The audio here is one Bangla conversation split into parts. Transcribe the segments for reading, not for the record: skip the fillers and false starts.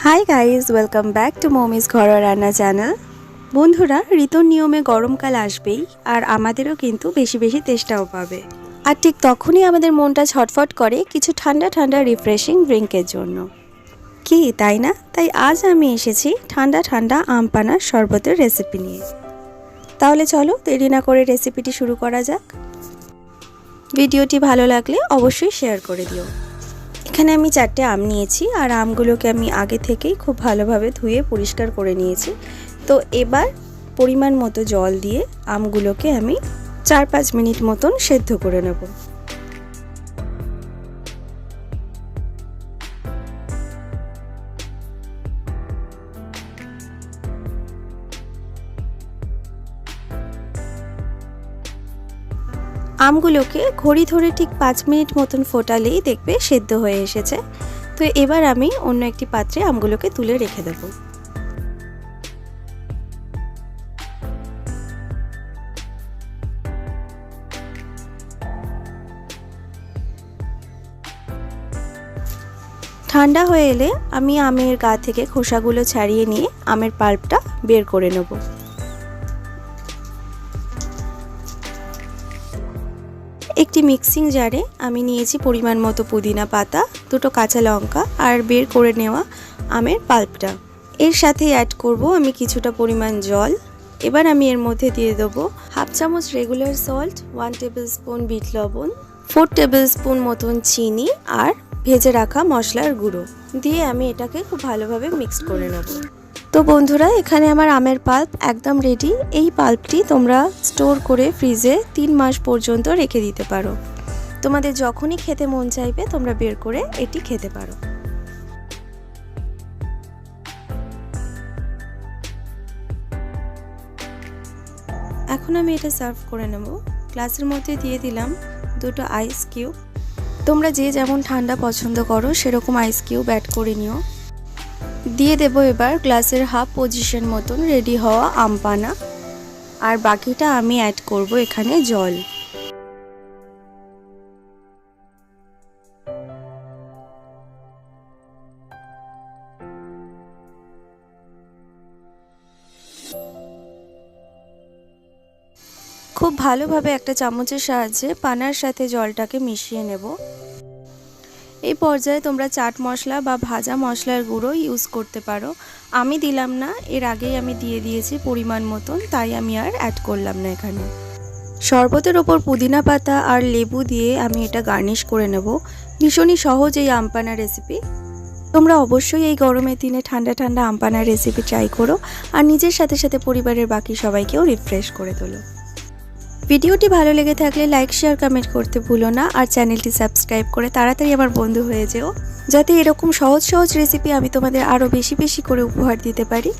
High guys, welcome back to mommy's ঘরোয়া রান্না চ্যানেল। বন্ধুরা, ঋতুর নিয়মে গরমকাল আসবেই, আর আমাদেরও কিন্তু বেশি বেশি তেষ্টাও পাবে। আর ঠিক তখনই আমাদের মনটা ছটফট করে কিছু ঠান্ডা ঠান্ডা রিফ্রেশিং ড্রিঙ্কের জন্য, কি তাই না? তাই আজ আমি এসেছি ঠান্ডা ঠান্ডা আম পানার শরবতের রেসিপি নিয়ে। তাহলে চলো দেরি না করে রেসিপিটি শুরু করা যাক। ভিডিওটি ভালো লাগলে অবশ্যই শেয়ার করে দিও। এখানে আমি 4টে আম নিয়েছি, আর আমগুলোকে আমি আগে থেকেই খুব ভালোভাবে ধুয়ে পরিষ্কার করে নিয়েছি। তো এবার পরিমাণ মতো জল দিয়ে আমগুলোকে আমি 4-5 মিনিট মতন সেদ্ধ করে নেব। আমগুলোকে ঘড়ি ধরে ঠিক 5 মিনিট মতন ফোটালেই দেখবে সেদ্ধ হয়ে এসেছে। তো এবার আমি অন্য একটি পাত্রে আমগুলোকে তুলে রেখে দেব। ঠান্ডা হয়ে এলে আমি আমের গা থেকে খোসাগুলো ছাড়িয়ে নিয়ে আমের পাল্পটা বের করে নেব। একটি মিক্সিং জারে আমি নিয়েছি পরিমাণ মতো পুদিনা পাতা, 2টো কাঁচা লঙ্কা আর বের করে নেওয়া আমের পাল্পটা। এর সাথে অ্যাড করব আমি কিছুটা পরিমাণ জল। এবার আমি এর মধ্যে দিয়ে দেবো 1/2 চামচ রেগুলার সল্ট, 1 টেবিল স্পুন বিট লবণ, 4 টেবিল স্পুন মতন চিনি আর ভেজে রাখা মশলার গুঁড়ো দিয়ে আমি এটাকে খুব ভালোভাবে মিক্স করে নেব। তো বন্ধুরা, এখানে আমার আমের পাল্প একদম রেডি। এই পাল্পটি তোমরা স্টোর করে ফ্রিজে 3 মাস পর্যন্ত রেখে দিতে পারো। তোমাদের যখনই খেতে মন চাইবে তোমরা বের করে এটি খেতে পারো। এখন আমি এটা সার্ভ করে নেব। গ্লাসের মধ্যে দিয়ে দিলাম 2টো আইস কিউব। তোমরা যে যেমন ঠান্ডা পছন্দ করো সেরকম আইস কিউব অ্যাড করে নিও। দিয়ে দেব এবার গ্লাসের হাফ পজিশন মতন রেডি হওয়া আম পানা, আর বাকিটা আমি অ্যাড করব এখানে জল। খুব ভালোভাবে একটা চামচের সাহায্যে পানার সাথে জলটাকে মিশিয়ে নেব। এই পর্যায়ে তোমরা চাট মশলা বা ভাজা মশলার গুঁড়ো ইউজ করতে পারো। আমি দিলাম না, এর আগেই আমি দিয়ে দিয়েছি পরিমাণ মতন, তাই আমি আর অ্যাড করলাম না এখানে। শরবতের ওপর পুদিনা পাতা আর লেবু দিয়ে আমি এটা গার্নিশ করে নেব। ভীষণই সহজ এই আম পানা রেসিপি। তোমরা অবশ্যই এই গরমের দিনে ঠান্ডা ঠান্ডা আম পানার রেসিপি ট্রাই করো, আর নিজের সাথে সাথে পরিবারের বাকি সবাইকেও রিফ্রেশ করে তোলো। ভিডিওটি ভালো লেগে থাকলে লাইক, শেয়ার, কমেন্ট করতে ভুলো না, আর চ্যানেলটি সাবস্ক্রাইব করে তাড়াতাড়ি আমার বন্ধু হয়ে যেও, যাতে এরকম সহজ সহজ রেসিপি আমি তোমাদের আরও বেশি বেশি করে উপহার দিতে পারি।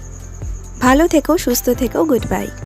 ভালো থেকো, সুস্থ থেকো, গুড বাই।